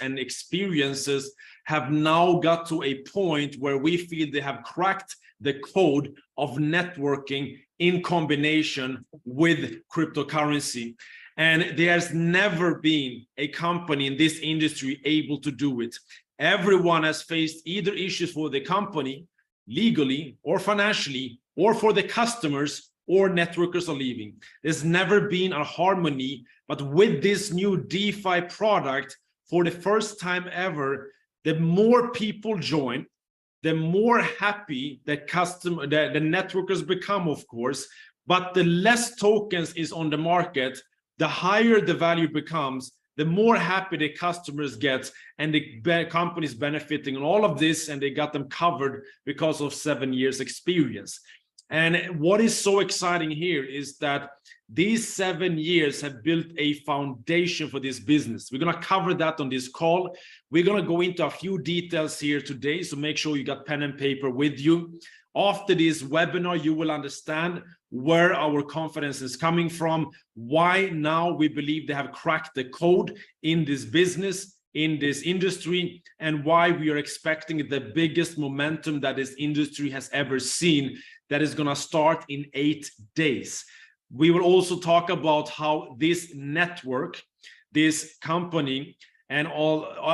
and experiences have now got to a point where we feel they have cracked the code of networking in combination with cryptocurrency. And there's never been a company in this industry able to do it. Everyone has faced either issues for the company, legally or financially, or for the customers, or networkers are leaving. There's never been a harmony, but with this new DeFi product, for the first time ever, the more people join, the more happy the networkers become, of course, but the less tokens is on the market, the higher the value becomes, the more happy the customers get, and the companies benefiting on all of this, and they got them covered because of 7 years experience. And what is so exciting here is that these 7 years have built a foundation for this business. We're going to cover that on this call. We're going to go into a few details here today, so make sure you got pen and paper with you. After this webinar, you will understand where our confidence is coming from, why now we believe they have cracked the code in this business, in this industry, and why we are expecting the biggest momentum that this industry has ever seen, that is going to start in 8 days. We will also talk about how this network, this company, and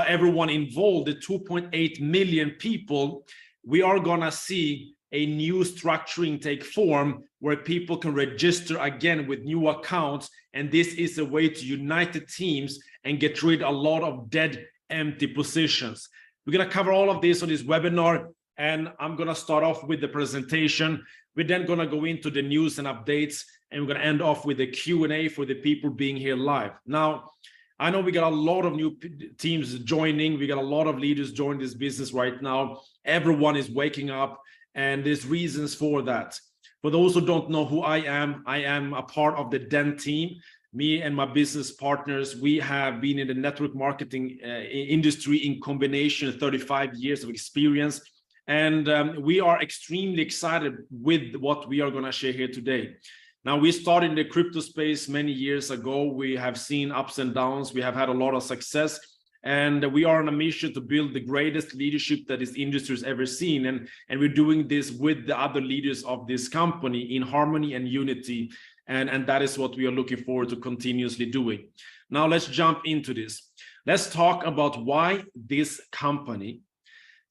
everyone involved, the 2.8 million people, we are going to see a new structuring take form where people can register again with new accounts. And this is a way to unite the teams and get rid of a lot of dead, empty positions. We're going to cover all of this on this webinar, and I'm going to start off with the presentation. We're then going to go into the news and updates, and we're going to end off with the Q&A for the people being here live. Now, I know we got a lot of new teams joining. We got a lot of leaders joining this business right now. Everyone is waking up, and there's reasons for that. For those who don't know who I am a part of the DEN team. Me and my business partners, we have been in the network marketing industry in combination, 35 years of experience. And we are extremely excited with what we are going to share here today. Now, we started in the crypto space many years ago. We have seen ups and downs. We have had a lot of success. And we are on a mission to build the greatest leadership that this industry has ever seen. And we're doing this with the other leaders of this company in harmony and unity. And that is what we are looking forward to continuously doing. Now, let's jump into this. Let's talk about why this company,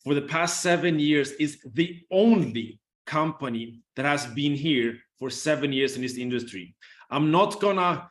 for the past 7 years, is the only company that has been here for 7 years in this industry. I'm not gonna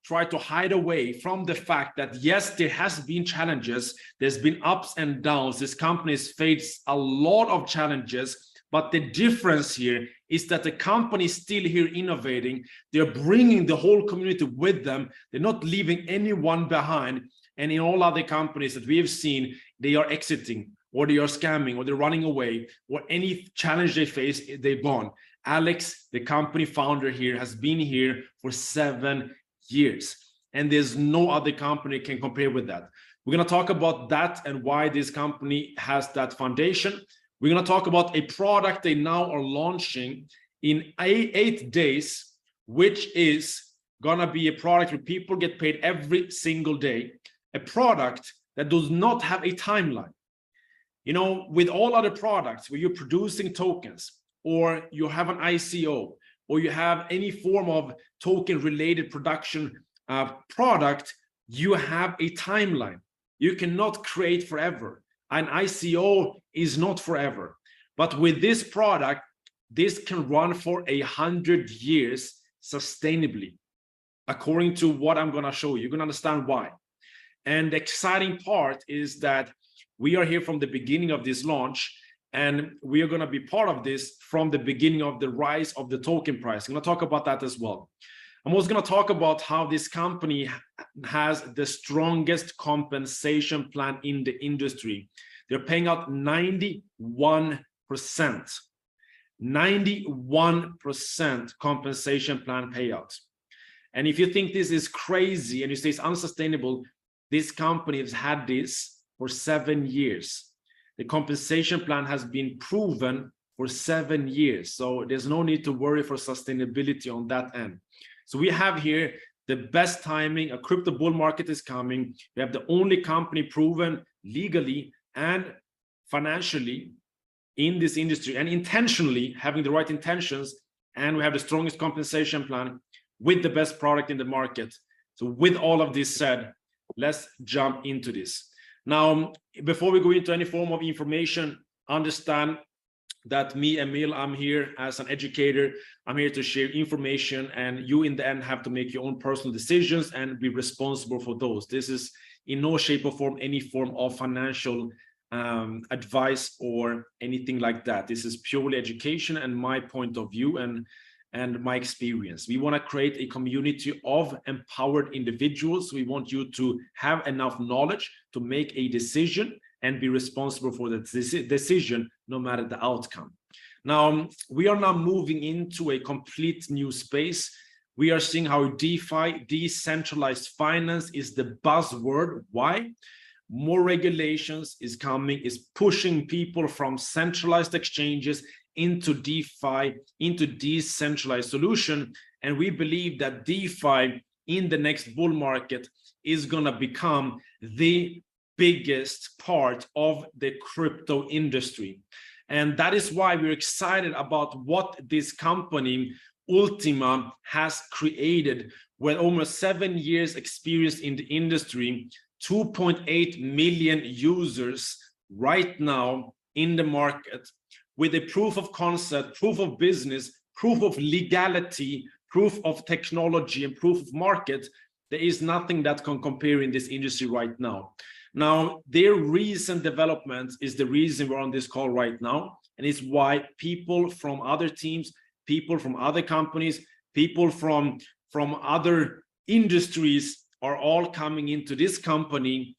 try to hide away from the fact that yes, there has been challenges, there's been ups and downs. This company has faced a lot of challenges, but the difference here is that the company is still here innovating. They're bringing the whole community with them. They're not leaving anyone behind. And in all other companies that we have seen, they are exiting, or they are scamming, or they're running away, or any challenge they face, they're gone. Alex, the company founder here, has been here for 7 years. And there's no other company can compare with that. We're going to talk about that and why this company has that foundation. We're going to talk about a product they now are launching in 8 days, which is going to be a product where people get paid every single day. A product that does not have a timeline. You know, with all other products where you're producing tokens, or you have an ICO, or you have any form of token related production product, you have a timeline. You cannot create forever. An ICO is not forever. But with this product, this can run for 100 years sustainably, according to what I'm going to show you. You're going to understand why. And the exciting part is that we are here from the beginning of this launch, and we are going to be part of this from the beginning of the rise of the token price. I'm going to talk about that as well. I'm also going to talk about how this company has the strongest compensation plan in the industry. They're paying out 91%. 91% compensation plan payouts. And if you think this is crazy and you say it's unsustainable, this company has had this for 7 years. The compensation plan has been proven for 7 years. So there's no need to worry for sustainability on that end. So we have here the best timing. A crypto bull market is coming. We have the only company proven legally and financially in this industry and intentionally having the right intentions. And we have the strongest compensation plan with the best product in the market. So with all of this said, let's jump into this. Now, before we go into any form of information, understand that me, Emil, I'm here as an educator. I'm here to share information, and you in the end have to make your own personal decisions and be responsible for those. This is in no shape or form any form of financial advice or anything like that. This is purely education and my point of view and my experience. We want to create a community of empowered individuals. We want you to have enough knowledge to make a decision and be responsible for the decision, no matter the outcome. Now, we are now moving into a complete new space. We are seeing how DeFi, decentralized finance, is the buzzword. Why? More regulations is coming, is pushing people from centralized exchanges into DeFi, into decentralized solution. And we believe that DeFi in the next bull market is going to become the biggest part of the crypto industry. And that is why we're excited about what this company, Ultima, has created with almost 7 years experience in the industry, 2.8 million users right now in the market, with a proof of concept, proof of business, proof of legality, proof of technology, and proof of market. There is nothing that can compare in this industry right now. Now, their recent development is the reason we're on this call right now, and it's why people from other teams, people from other companies, people from other industries are all coming into this company,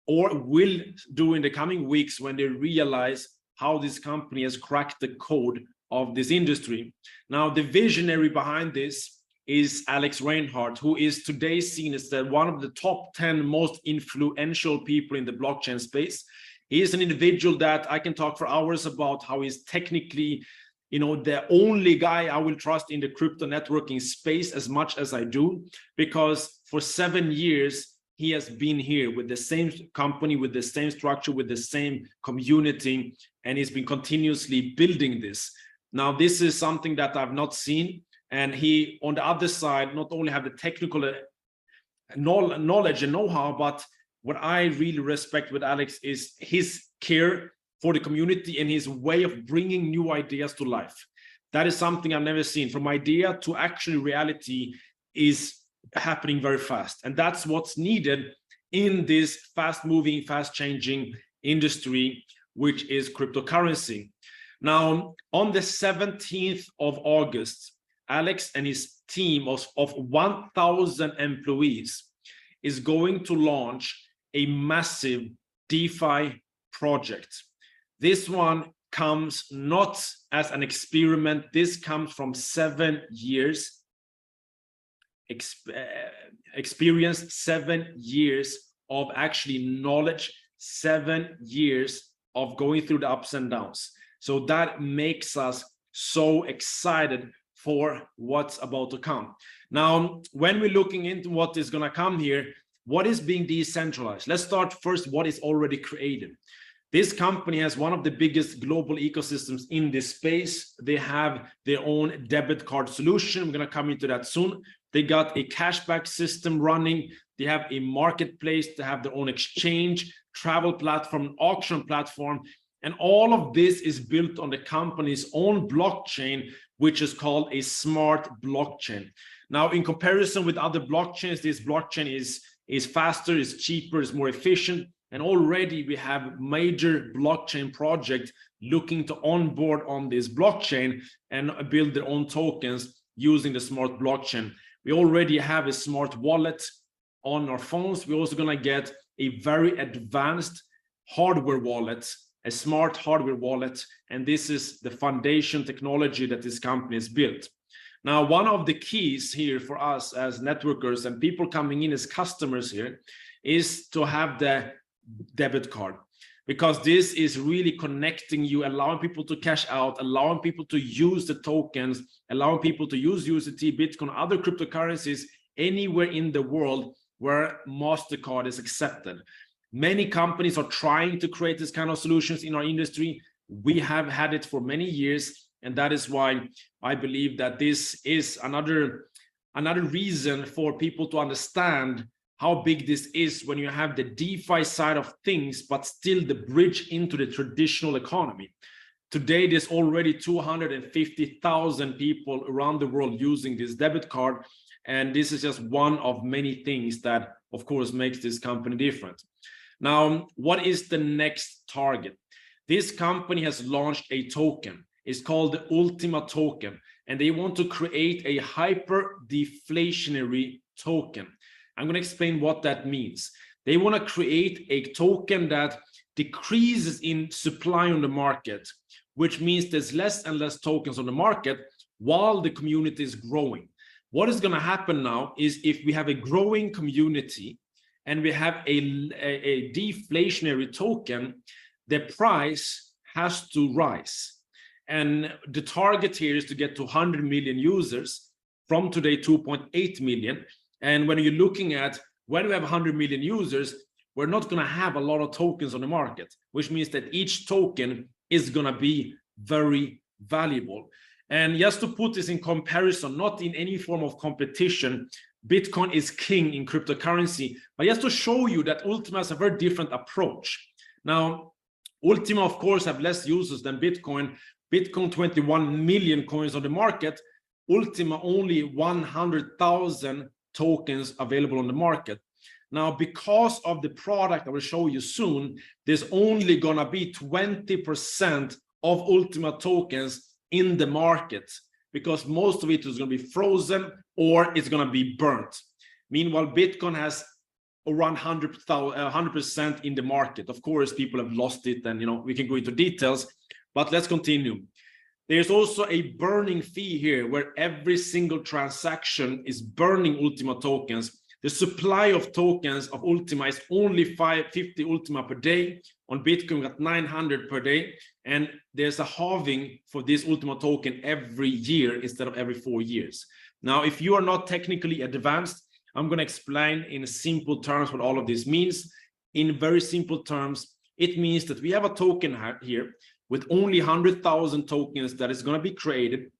or will do in the coming weeks when they realize how this company has cracked the code of this industry. Now, the visionary behind this is Alex Reinhardt, who is today seen as one of the top 10 most influential people in the blockchain space. He is an individual that I can talk for hours about how he's technically, the only guy I will trust in the crypto networking space as much as I do, because for 7 years, he has been here with the same company, with the same structure, with the same community, and he's been continuously building this. Now, this is something that I've not seen. And he, on the other side, not only have the technical knowledge and know-how, but what I really respect with Alex is his care for the community and his way of bringing new ideas to life. That is something I've never seen. From idea to actually reality is happening very fast. And that's what's needed in this fast-moving, fast-changing industry, which is cryptocurrency. Now, on the 17th of August, Alex and his team of 1,000 employees is going to launch a massive DeFi project. This one comes not as an experiment. This comes from 7 years experience, 7 years of actually knowledge, 7 years of going through the ups and downs. So that makes us so excited for what's about to come. Now, when we're looking into what is going to come here, what is being decentralized? Let's start first what is already created. This company has one of the biggest global ecosystems in this space. They have their own debit card solution. We're going to come into that soon. They got a cashback system running. They have a marketplace. They have their own exchange, travel platform, auction platform. And all of this is built on the company's own blockchain, which is called a smart blockchain. Now, in comparison with other blockchains, this blockchain is faster, is cheaper, is more efficient. And already we have major blockchain projects looking to onboard on this blockchain and build their own tokens using the smart blockchain. We already have a smart wallet on our phones. We're also going to get a very advanced hardware wallet, a smart hardware wallet, and this is the foundation technology that this company has built. Now, one of the keys here for us as networkers and people coming in as customers here is to have the debit card, because this is really connecting you, allowing people to cash out, allowing people to use the tokens, allowing people to use USDT, Bitcoin, other cryptocurrencies anywhere in the world where MasterCard is accepted. Many companies are trying to create this kind of solutions in our industry. We have had it for many years, and that is why I believe that this is another reason for people to understand how big this is when you have the DeFi side of things, but still the bridge into the traditional economy. Today, there's already 250,000 people around the world using this debit card. And this is just one of many things that, of course, makes this company different. Now, what is the next target? This company has launched a token. It's called the Ultima token, and they want to create a hyper deflationary token. I'm going to explain what that means. They want to create a token that decreases in supply on the market, which means there's less and less tokens on the market while the community is growing. What is going to happen now is if we have a growing community and we have a deflationary token, the price has to rise. And the target here is to get to 100 million users from today 2.8 million. And when you're looking at when we have 100 million users, we're not going to have a lot of tokens on the market, which means that each token is going to be very valuable. And just to put this in comparison, not in any form of competition, Bitcoin is king in cryptocurrency, but just to show you that Ultima has a very different approach. Now, Ultima, of course, have less users than Bitcoin. Bitcoin, 21 million coins on the market. Ultima, only 100,000 tokens available on the market. Now, because of the product I will show you soon, there's only going to be 20% of Ultima tokens in the market, because most of it is going to be frozen or it's going to be burnt. Meanwhile, Bitcoin has around 100% in the market. Of course, people have lost it, and we can go into details, but let's continue. There's also a burning fee here where every single transaction is burning Ultima tokens. The supply of tokens of Ultima is only 50 Ultima per day. On Bitcoin, we got 900 per day. And there's a halving for this Ultima token every year instead of every 4 years. Now, if you are not technically advanced, I'm going to explain in simple terms what all of this means. In very simple terms, it means that we have a token here with only 100,000 tokens that is going to be created.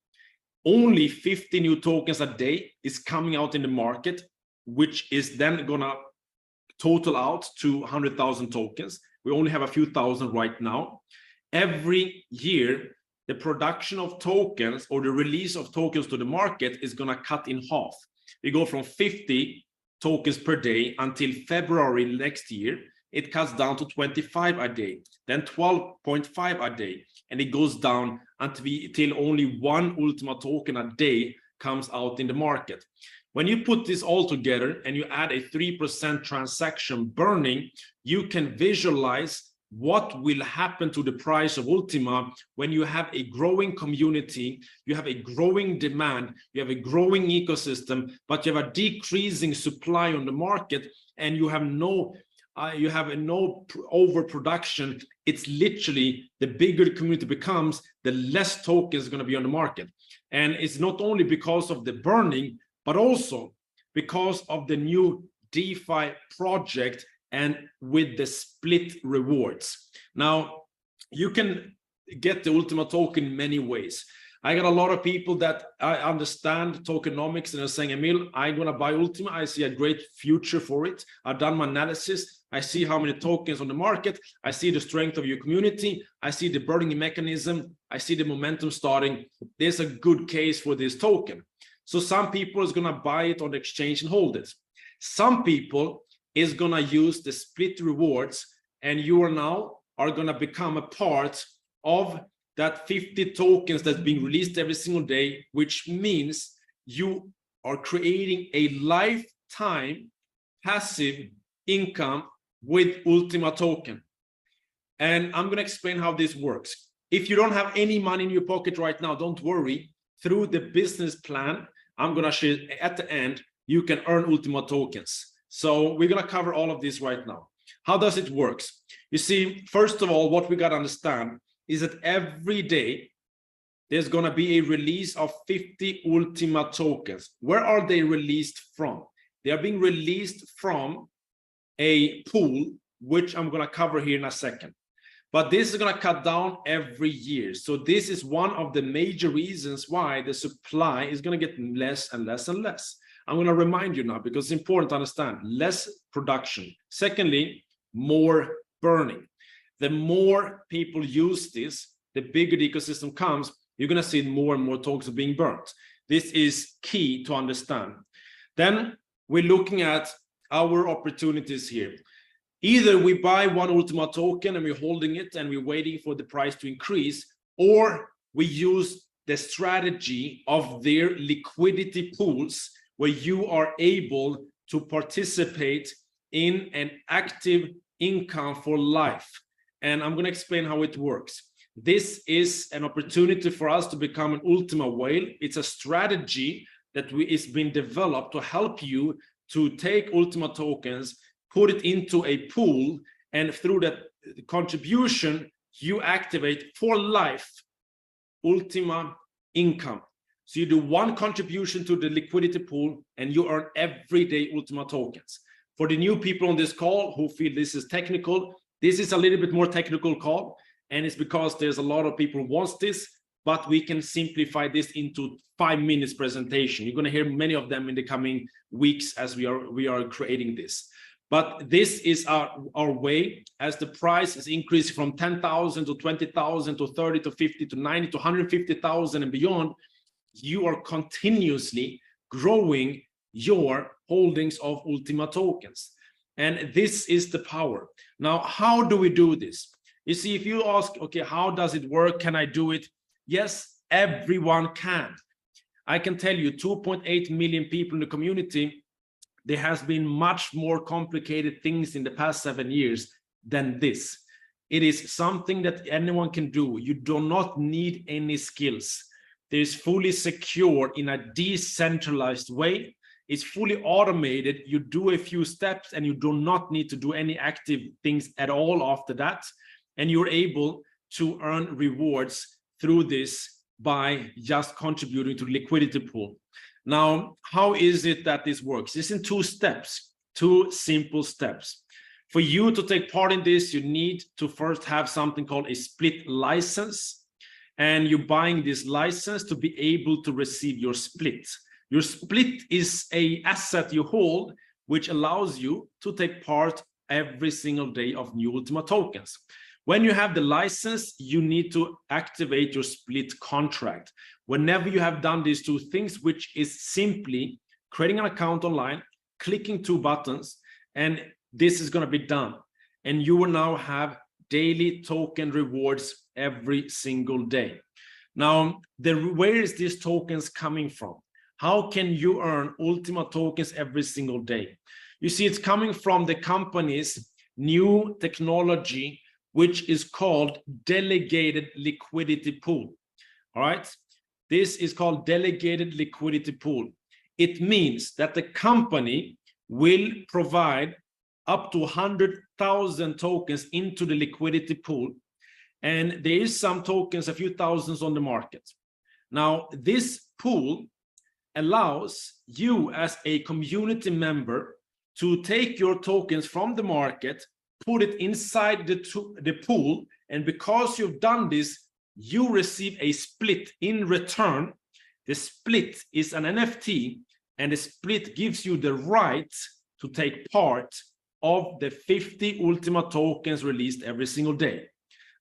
Only 50 new tokens a day is coming out in the market, which is then going to total out to 100,000 tokens. We only have a few thousand right now. Every year, the production of tokens or the release of tokens to the market is going to cut in half. We go from 50 tokens per day until February next year. It cuts down to 25 a day, then 12.5 a day, and it goes down until only one Ultima token a day comes out in the market. When you put this all together and you add a 3% transaction burning, you can visualize what will happen to the price of Ultima when you have a growing community, you have a growing demand, you have a growing ecosystem, but you have a decreasing supply on the market, and you have no overproduction. It's literally the bigger the community becomes, the less tokens are going to be on the market. And it's not only because of the burning, but also because of the new DeFi project and with the split rewards. Now, you can get the Ultima token in many ways. I got a lot of people that I understand tokenomics and are saying, Emil, I'm going to buy Ultima. I see a great future for it. I've done my analysis. I see how many tokens on the market. I see the strength of your community. I see the burning mechanism. I see the momentum starting. There's a good case for this token. So some people is going to buy it on the exchange and hold it. Some people is going to use the split rewards, and you are now going to become a part of that 50 tokens that's being released every single day, which means you are creating a lifetime passive income with Ultima token. And I'm going to explain how this works. If you don't have any money in your pocket right now, don't worry. Through the business plan I'm going to share at the end, you can earn Ultima tokens. So we're going to cover all of this right now. How does it work? You see, first of all, what we got to understand is that every day there's going to be a release of 50 Ultima tokens. Where are they released from? They are being released from a pool, which I'm going to cover here in a second. But this is going to cut down every year. So this is one of the major reasons why the supply is going to get less and less and less. I'm going to remind you now because it's important to understand less production. Secondly, more burning. The more people use this, the bigger the ecosystem comes. You're going to see more and more tokens being burnt. This is key to understand. Then we're looking at our opportunities here. Either we buy one Ultima token and we're holding it and we're waiting for the price to increase, or we use the strategy of their liquidity pools where you are able to participate in an active income for life. And I'm going to explain how it works. This is an opportunity for us to become an Ultima whale. It's a strategy that is being developed to help you to take Ultima tokens, put it into a pool, and through that contribution, you activate for life Ultima income. So you do one contribution to the liquidity pool and you earn everyday Ultima tokens. For the new people on this call who feel this is technical, this is a little bit more technical call. And it's because there's a lot of people who wants this, but we can simplify this into 5 minutes presentation. You're going to hear many of them in the coming weeks as we are creating this. But this is our way. As the price is increasing from 10,000 to 20,000 to 30 to 50 to 90 to 150,000 and beyond, you are continuously growing your holdings of Ultima tokens. And this is the power. Now, how do we do this? You see, if you ask, okay, how does it work? Can I do it? Yes, everyone can. I can tell you 2.8 million people in the community, there has been much more complicated things in the past 7 years than this. It is something that anyone can do. You do not need any skills. It is fully secure in a decentralized way. It's fully automated. You do a few steps and you do not need to do any active things at all after that. And you're able to earn rewards through this by just contributing to the liquidity pool. Now, how is it that this works? It's in 2 steps, 2 simple steps. For you to take part in this, you need to first have something called a split license. And you're buying this license to be able to receive your split. Your split is an asset you hold, which allows you to take part every single day of new Ultima tokens. When you have the license, you need to activate your split contract. Whenever you have done these 2 things, which is simply creating an account online, clicking 2 buttons, and this is going to be done. And you will now have daily token rewards every single day. Now, where is these tokens coming from? How can you earn Ultima tokens every single day? You see, it's coming from the company's new technology, which is called delegated liquidity pool. All right. This is called delegated liquidity pool. It means that the company will provide up to 100,000 tokens into the liquidity pool. And there is some tokens, a few thousands on the market. Now, this pool allows you as a community member to take your tokens from the market, put it inside the pool, and because you've done this, you receive a split in return. The split is an NFT, and the split gives you the right to take part of the 50 Ultima tokens released every single day.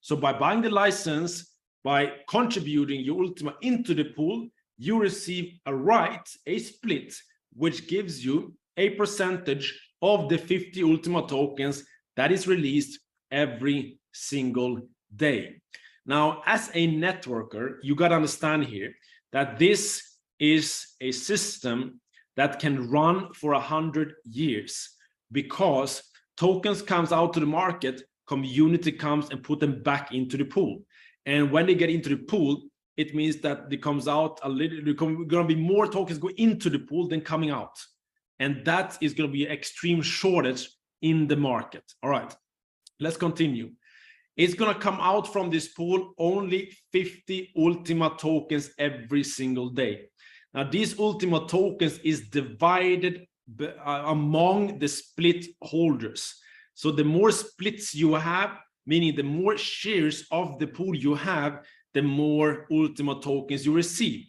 So by buying the license, by contributing your Ultima into the pool, you receive a right, a split, which gives you a percentage of the 50 Ultima tokens that is released every single day. Now, as a networker, you got to understand here that this is a system that can run for 100 years because tokens comes out to the market, community comes and put them back into the pool. And when they get into the pool, it means that it comes out a little, there's going to be more tokens go into the pool than coming out. And that is going to be an extreme shortage in the market. All right, let's continue. It's going to come out from this pool only 50 Ultima tokens every single day. Now, these Ultima tokens is divided among the split holders. So the more splits you have, meaning the more shares of the pool you have, the more Ultima tokens you receive.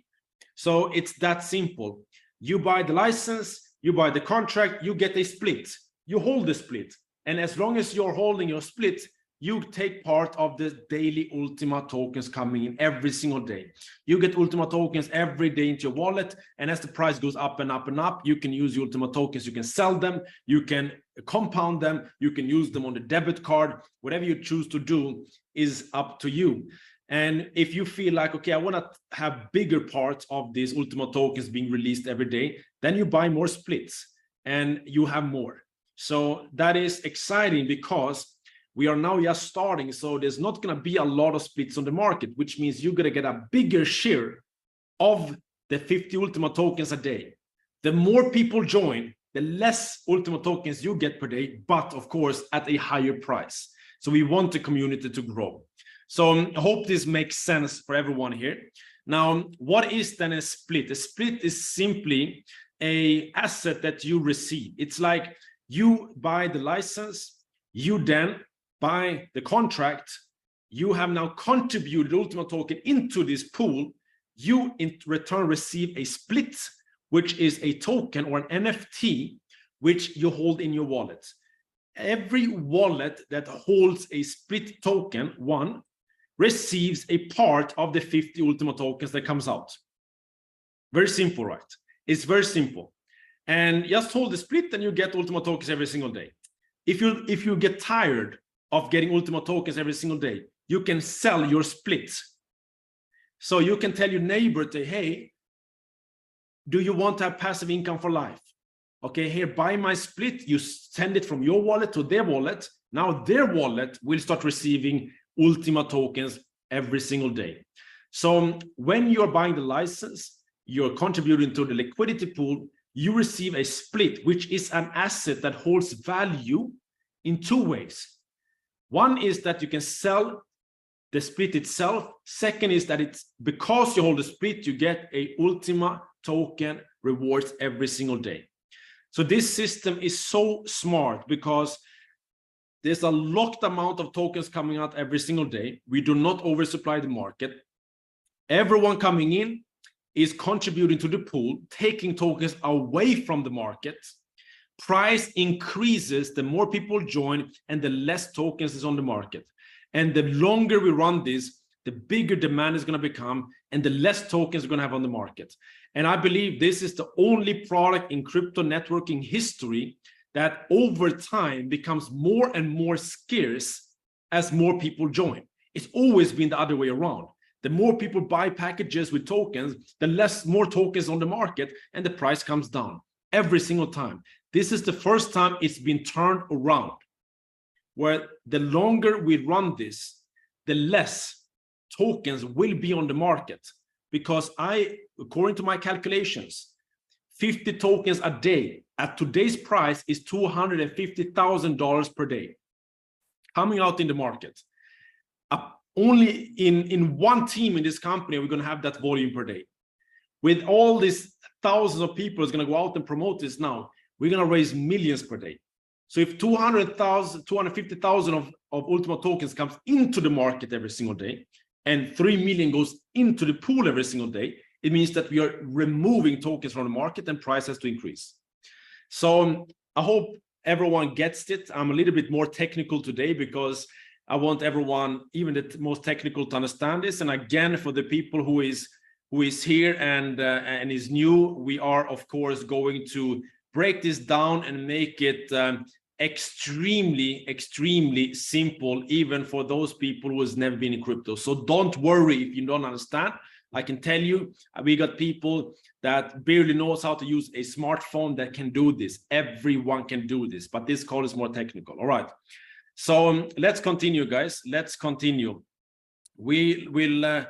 So it's that simple. You buy the license, you buy the contract, you get a split. You hold the split. And as long as you're holding your split, you take part of the daily Ultima tokens coming in every single day. You get Ultima tokens every day into your wallet. And as the price goes up and up and up, you can use Ultima tokens. You can sell them. You can compound them. You can use them on the debit card. Whatever you choose to do is up to you. And if you feel like, okay, I want to have bigger parts of these Ultima tokens being released every day, then you buy more splits and you have more. So that is exciting because we are now just starting. So there's not going to be a lot of splits on the market, which means you're going to get a bigger share of the 50 Ultima tokens a day. The more people join, the less Ultima tokens you get per day, but of course at a higher price. So we want the community to grow. So I hope this makes sense for everyone here. Now, what is then a split? A split is simply an asset that you receive. It's like you buy the license, you then buy the contract, you have now contributed Ultima token into this pool, you in return receive a split, which is a token or an NFT, which you hold in your wallet. Every wallet that holds a split token, one, receives a part of the 50 Ultima tokens that comes out. Very simple, right? It's very simple. And just hold the split and you get Ultima tokens every single day. If you get tired of getting Ultima tokens every single day, you can sell your splits. So you can tell your neighbor, hey, do you want to have passive income for life? Okay, here, buy my split. You send it from your wallet to their wallet. Now their wallet will start receiving Ultima tokens every single day. So when you're buying the license, you're contributing to the liquidity pool, you receive a split, which is an asset that holds value in two ways. One is that you can sell the split itself. Second is that it's because you hold the split, you get a Ultima token rewards every single day. So this system is so smart because there's a locked amount of tokens coming out every single day. We do not oversupply the market. Everyone coming in is contributing to the pool, taking tokens away from the market. Price increases the more people join and the less tokens is on the market. And the longer we run this, the bigger demand is going to become and the less tokens we're going to have on the market. And I believe this is the only product in crypto networking history that over time becomes more and more scarce as more people join. It's always been the other way around. The more people buy packages with tokens, the more tokens on the market and the price comes down every single time. This is the first time it's been turned around, where the longer we run this, the less tokens will be on the market. Because according to my calculations, 50 tokens a day at today's price is $250,000 per day coming out in the market. Only in one team in this company, we're going to have that volume per day. With all these thousands of people is going to go out and promote this now, we're going to raise millions per day. So if 250,000 of Ultima tokens comes into the market every single day, and 3 million goes into the pool every single day, it means that we are removing tokens from the market and price has to increase. So I hope everyone gets it. I'm a little bit more technical today because I want everyone, even the most technical, to understand this. And again, for the people who is here and is new, we are of course going to break this down and make it extremely simple, even for those people who has never been in crypto. So don't worry if you don't understand. I can tell you, we got people that barely knows how to use a smartphone that can do this. Everyone can do this, but this call is more technical. All right. So let's continue, guys. Let's continue. We will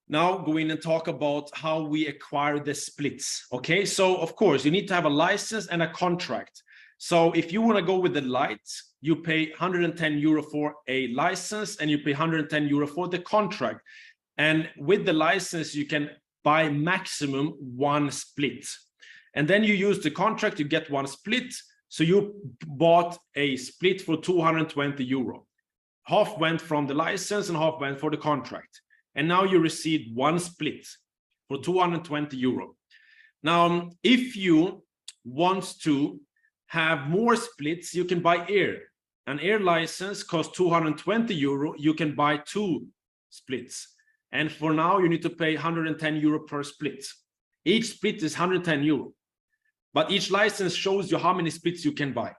now go in and talk about how we acquire the splits. Okay, so of course you need to have a license and a contract. So if you want to go with the lights, you pay 110 euro for a license and you pay 110 euro for the contract. And with the license, you can buy maximum 1 split. And then you use the contract, you get 1 split. So you bought a split for 220 euro. Half went from the license and half went for the contract. And now you received 1 split for 220 euro. Now, if you want to have more splits, you can buy air. An air license costs 220 euro. You can buy 2 splits. And for now, you need to pay 110 euro per split. Each split is 110 euro. But each license shows you how many splits you can buy.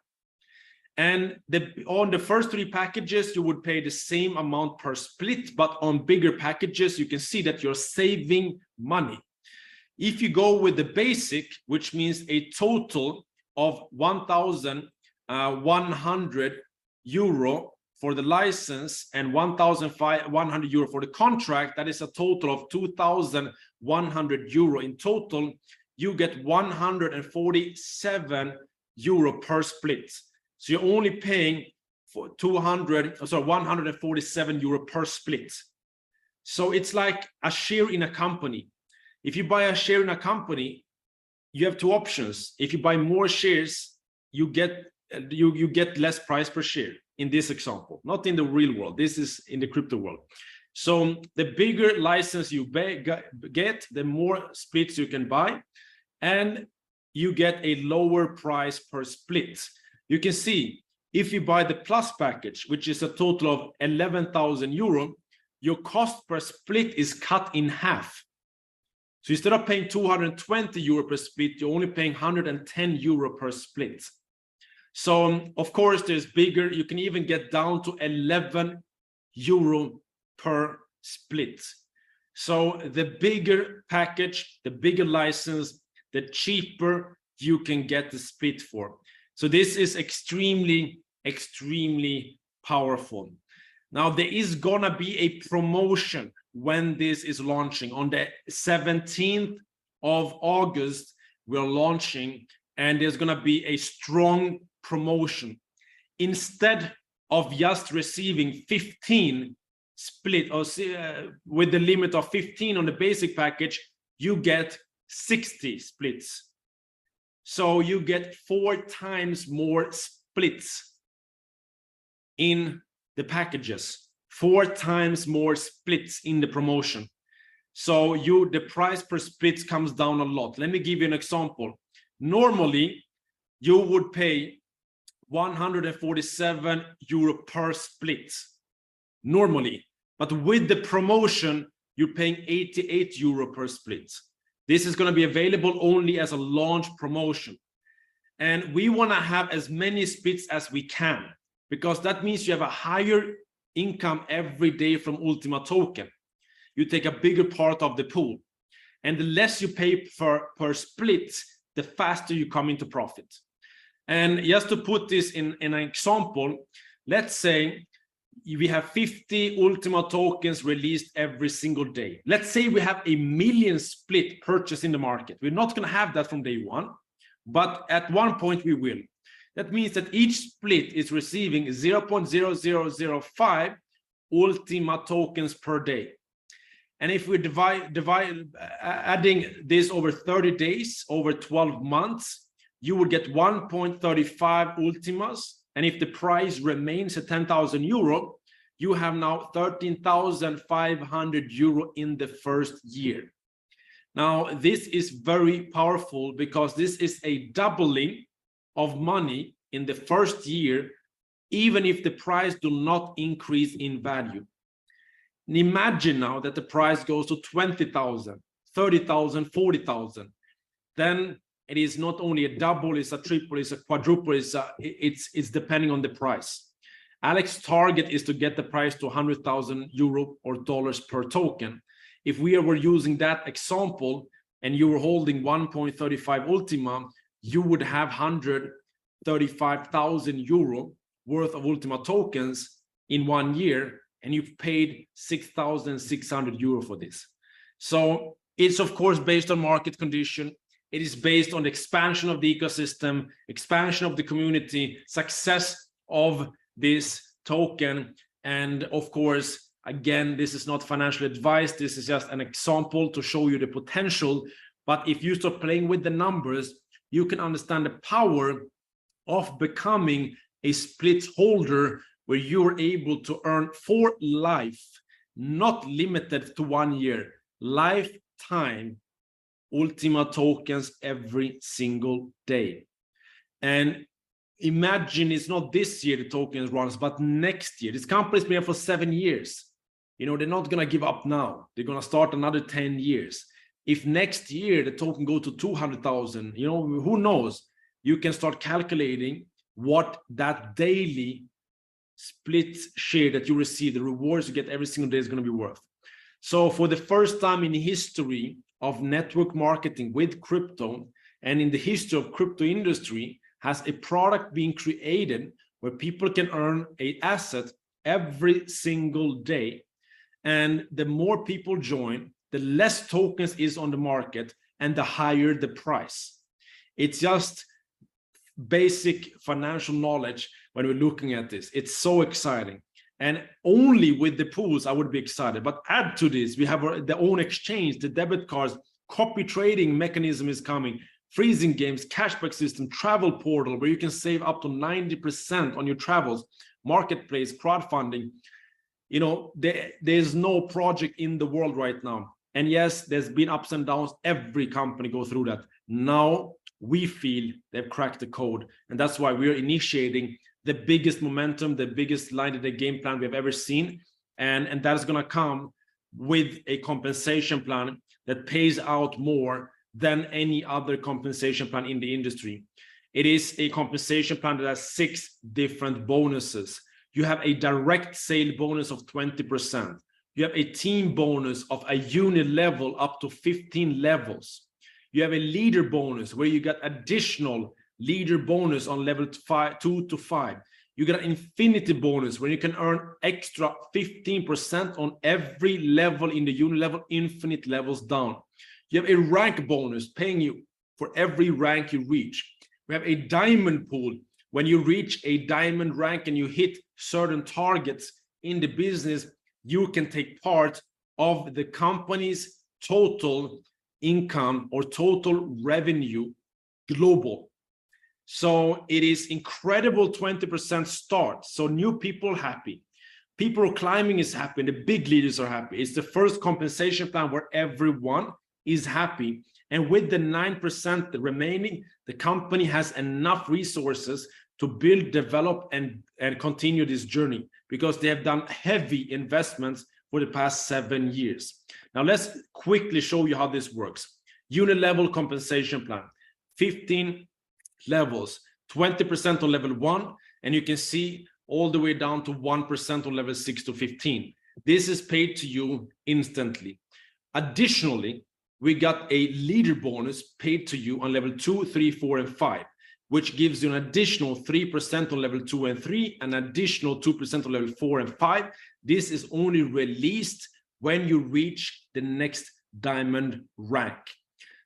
And on the first 3 packages, you would pay the same amount per split. But on bigger packages, you can see that you're saving money. If you go with the basic, which means a total of 1,100 euro for the license and 1,100 euro for the contract, that is a total of 2,100 euro in total. You get 147 euro per split. So you're only paying for 147 euro per split. So it's like a share in a company. If you buy a share in a company, you have 2 options. If you buy more shares, you get less price per share in this example, not in the real world. This is in the crypto world. So the bigger license you get, the more splits you can buy, and you get a lower price per split. You can see if you buy the plus package, which is a total of 11,000 euro, your cost per split is cut in half. So instead of paying 220 euro per split, you're only paying 110 euro per split. So of course, there's bigger. You can even get down to 11 euro per split. So the bigger package, the bigger license, the cheaper you can get the split for. So this is extremely, extremely powerful. Now, there is gonna be a promotion when this is launching. On the 17th of August, we're launching, and there's gonna be a strong promotion. Instead of just receiving 15 split, or with the limit of 15 on the basic package, you get 60 splits. So you get 4 times more splits in the packages, 4 times more splits in the promotion. So the price per split comes down a lot. Let me give you an example. Normally, you would pay 147 euro per split, normally. But with the promotion, you're paying 88 euro per split. This is going to be available only as a launch promotion. And we want to have as many splits as we can, because that means you have a higher income every day from Ultima token. You take a bigger part of the pool. And the less you pay per split, the faster you come into profit. And just to put this in an example, let's say we have 50 Ultima tokens released every single day. Let's say we have 1 million split purchased in the market. We're not going to have that from day one, but at one point we will. That means that each split is receiving 0.0005 Ultima tokens per day. And if we adding this over 30 days, over 12 months, you would get 1.35 Ultimas. And if the price remains at 10,000 euro, you have now 13,500 euro in the first year. Now, this is very powerful because this is a doubling of money in the first year, even if the price do not increase in value. And imagine now that the price goes to 20,000, 30,000, 40,000. Then it is not only a double, it's a triple, it's a quadruple, it's depending on the price. Alex's target is to get the price to 100,000 euro or dollars per token. If we were using that example and you were holding 1.35 Ultima, you would have 135,000 euro worth of Ultima tokens in 1 year, and you've paid 6,600 euro for this. So it's of course based on market condition. It is based on the expansion of the ecosystem, expansion of the community, success of this token. And of course, again, this is not financial advice. This is just an example to show you the potential. But if you start playing with the numbers, you can understand the power of becoming a split holder where you're able to earn for life, not limited to 1 year, lifetime Ultima tokens every single day. And imagine it's not this year the tokens runs, but next year. This company's been here for 7 years. You know, they're not going to give up now. They're going to start another 10 years. If next year the token go to 200,000, you know, who knows? You can start calculating what that daily split share that you receive, the rewards you get every single day, is going to be worth. So for the first time in history of network marketing with crypto, and in the history of crypto industry, has a product being created where people can earn an asset every single day. And the more people join, the less tokens is on the market and the higher the price. It's just basic financial knowledge when we're looking at this. It's so exciting. And only with the pools I would be excited. But add to this, we have the own exchange, the debit cards, copy trading mechanism is coming, freezing games, cashback system, travel portal where you can save up to 90% on your travels, marketplace, crowdfunding. You know, there's no project in the world right now. And yes, there's been ups and downs. Every company goes through that. Now we feel they've cracked the code. And that's why we're initiating the biggest momentum, the biggest line of the game plan we've ever seen. And that is going to come with a compensation plan that pays out more than any other compensation plan in the industry. It is a compensation plan that has 6 different bonuses. You have a direct sale bonus of 20%. You have a team bonus of a unit level up to 15 levels. You have a leader bonus where you get additional leader bonus on level 2 to 5. You get an infinity bonus where you can earn extra 15% on every level in the unit level, infinite levels down. You have a rank bonus paying you for every rank you reach. We have a diamond pool. When you reach a diamond rank and you hit certain targets in the business, you can take part of the company's total income or total revenue global. So it is incredible 20% start. So new people happy. People who are climbing is happy. The big leaders are happy. It's the first compensation plan where everyone is happy. And with the 9% the remaining, the company has enough resources to build, develop, and continue this journey because they have done heavy investments for the past 7 years. Now let's quickly show you how this works. Unit level compensation plan, 15 levels, 20% on level 1, and you can see all the way down to 1% on level 6 to 15. This is paid to you instantly. Additionally, we got a leader bonus paid to you on level 2, 3, 4, and 5, which gives you an additional 3% on level 2 and 3, an additional 2% on level 4 and 5. This is only released when you reach the next diamond rank.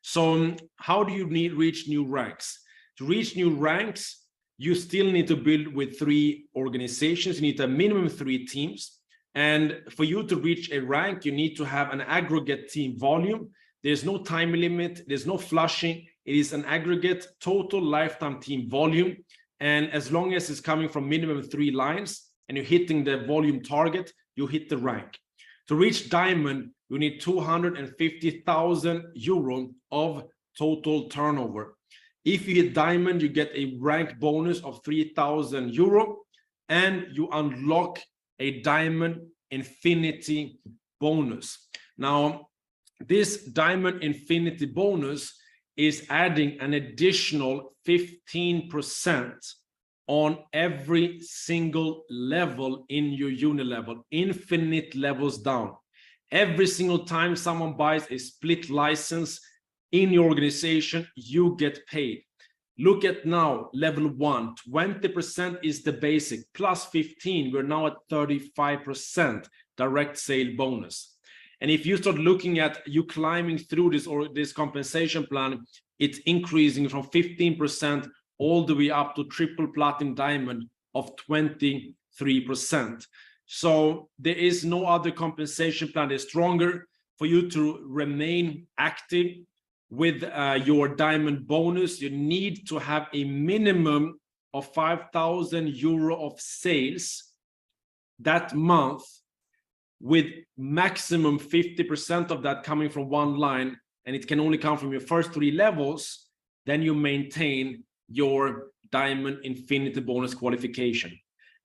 So how do you reach new ranks? To reach new ranks, you still need to build with 3 organizations. You need a minimum 3 teams. And for you to reach a rank, you need to have an aggregate team volume. There's no time limit. There's no flushing. It is an aggregate total lifetime team volume. And as long as it's coming from minimum 3 lines and you're hitting the volume target, you hit the rank. To reach diamond, you need 250,000 euro of total turnover. If you hit diamond, you get a rank bonus of 3,000 euro and you unlock a diamond infinity bonus. Now, this diamond infinity bonus is adding an additional 15% on every single level in your unit level, infinite levels down. Every single time someone buys a split license in your organization, you get paid. Look at now, level 1, 20% is the basic, plus 15, we're now at 35% direct sale bonus. And if you start looking at you climbing through this compensation plan, it's increasing from 15% all the way up to triple platinum diamond of 23%. So there is no other compensation plan that's stronger for you to remain active with your diamond bonus. You need to have a minimum of 5,000 euro of sales that month, with maximum 50% of that coming from one line, and it can only come from your first 3 levels. Then you maintain your diamond infinity bonus qualification.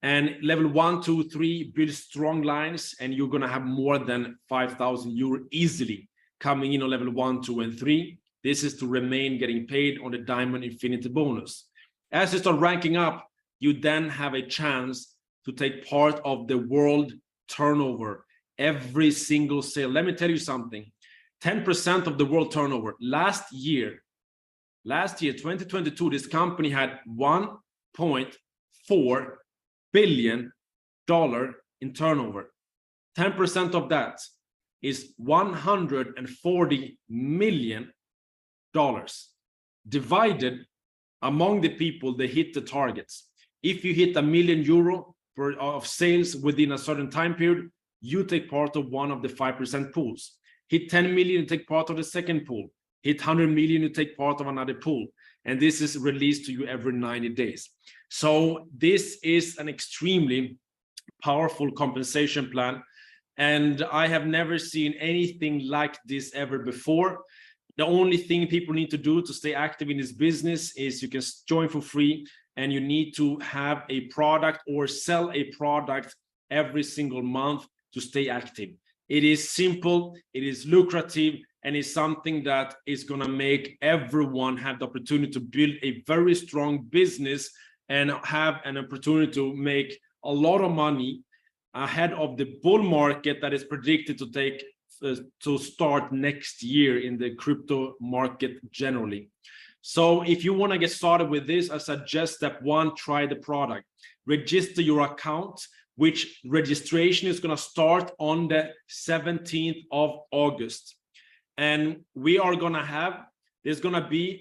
And level 1, 2, 3 build strong lines, and you're going to have more than 5,000 euro easily coming in on level 1, 2, and 3. This is to remain getting paid on the diamond infinity bonus. As you start ranking up, you then have a chance to take part of the world turnover every single sale. Let me tell you something. 10% of the world turnover. Last year, 2022, this company had $1.4 billion in turnover. 10% of that is $140 million divided among the people that hit the targets. If you hit €1 million of sales within a certain time period, you take part of one of the 5% pools. Hit 10 million, you take part of the second pool. Hit 100 million, you take part of another pool. And this is released to you every 90 days. So this is an extremely powerful compensation plan. And I have never seen anything like this ever before. The only thing people need to do to stay active in this business is you can join for free, and you need to have a product or sell a product every single month to stay active. It is simple, it is lucrative, and it's something that is going to make everyone have the opportunity to build a very strong business and have an opportunity to make a lot of money ahead of the bull market that is predicted to start next year in the crypto market generally. So if you want to get started with this, I suggest step 1, try the product. Register your account, which registration is going to start on the 17th of August. And we are going to have, there's going to be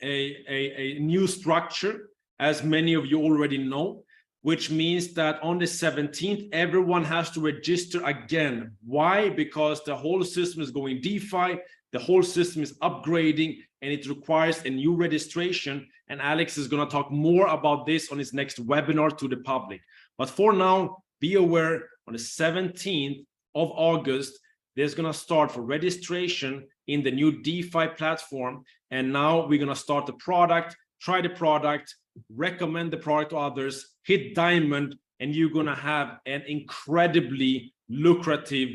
a new structure, as many of you already know, which means that on the 17th, everyone has to register again. Why? Because the whole system is going DeFi, the whole system is upgrading, and it requires a new registration. And Alex is going to talk more about this on his next webinar to the public. But for now, be aware, on the 17th of August, there's going to start for registration in the new DeFi platform. And now we're going to start the product, try the product, recommend the product to others, hit diamond, and you're going to have an incredibly lucrative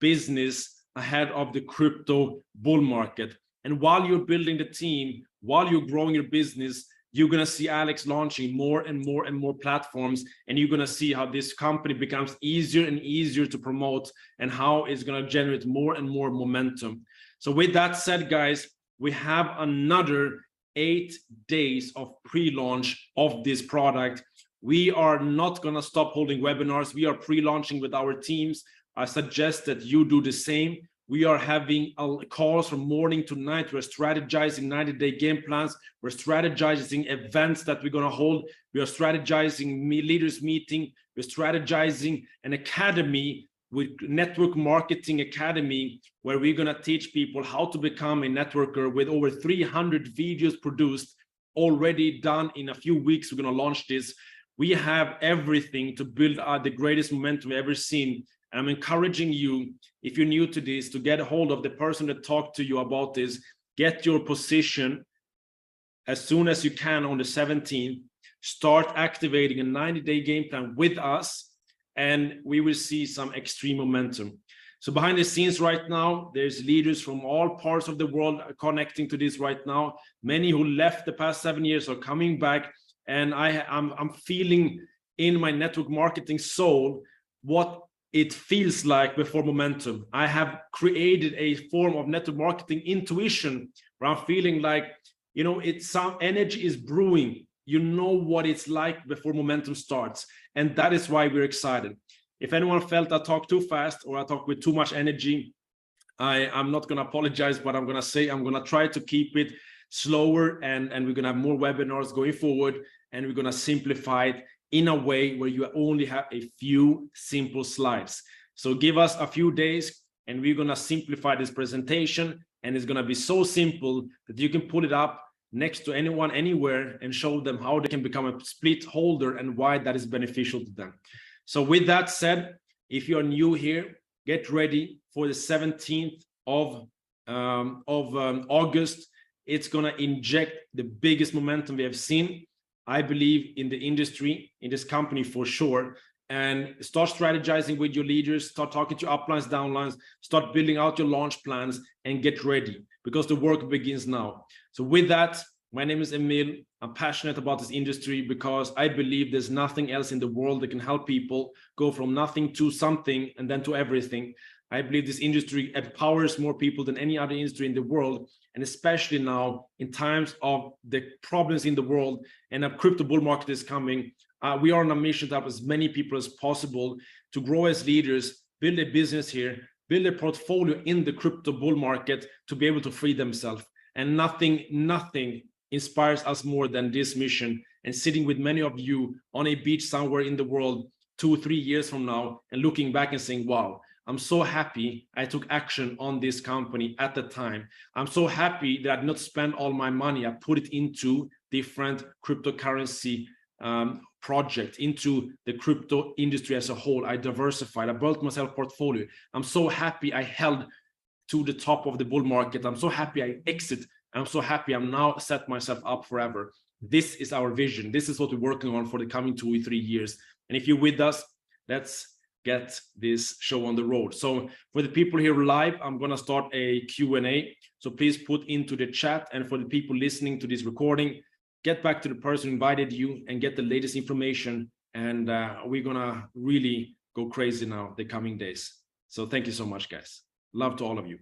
business ahead of the crypto bull market. And while you're building the team, while you're growing your business, you're going to see Alex launching more and more and more platforms, and you're going to see how this company becomes easier and easier to promote, and how it's going to generate more and more momentum. So with that said, guys, we have another 8 days of pre-launch of this product. We are not going to stop holding webinars. We are pre-launching with our teams. I suggest that you do the same. We are having calls from morning to night. We're strategizing 90-day game plans. We're strategizing events that we're going to hold. We are strategizing leaders meeting. We're strategizing an academy with Network Marketing Academy, where we're going to teach people how to become a networker with over 300 videos produced, already done in a few weeks. We're going to launch this. We have everything to build the greatest momentum we've ever seen. I'm encouraging you, if you're new to this, to get a hold of the person that talked to you about this. Get your position as soon as you can on the 17th. Start activating a 90-day game plan with us, and we will see some extreme momentum. So behind the scenes right now, there's leaders from all parts of the world connecting to this right now. Many who left the past 7 years are coming back, and I'm feeling in my network marketing soul what it feels like before momentum. I have created a form of network marketing intuition where I'm feeling like, it's some energy is brewing. You know what it's like before momentum starts. And that is why we're excited. If anyone felt I talked too fast or I talked with too much energy, I'm not going to apologize, but I'm going to say I'm going to try to keep it slower, and we're going to have more webinars going forward, and we're going to simplify it in a way where you only have a few simple slides. So give us a few days and we're going to simplify this presentation, and it's going to be so simple that you can put it up next to anyone anywhere and show them how they can become a split holder and why that is beneficial to them. So with that said, if you're new here, get ready for the 17th of August. It's going to inject the biggest momentum we have seen, I believe, in the industry, in this company for sure. And start strategizing with your leaders, start talking to uplines, downlines, start building out your launch plans, and get ready because the work begins now. So with that, my name is Emil. I'm passionate about this industry because I believe there's nothing else in the world that can help people go from nothing to something and then to everything. I believe this industry empowers more people than any other industry in the world, and especially now in times of the problems in the world and a crypto bull market is coming. We are on a mission to help as many people as possible to grow as leaders, build a business here, build a portfolio in the crypto bull market to be able to free themselves. And nothing inspires us more than this mission, and sitting with many of you on a beach somewhere in the world 2 or 3 years from now and looking back and saying, wow, I'm so happy I took action on this company at the time. I'm so happy that I did not spend all my money. I put it into different cryptocurrency project, into the crypto industry as a whole. I diversified, I built myself a portfolio. I'm so happy I held to the top of the bull market. I'm so happy I exit. I'm so happy I'm now set myself up forever. This is our vision. This is what we're working on for the coming 2 or 3 years. And if you're with us, let's get this show on the road. So for the people here live, I'm going to start a Q&A. So please put into the chat. And for the people listening to this recording, get back to the person who invited you and get the latest information. And we're going to really go crazy now the coming days. So thank you so much, guys. Love to all of you.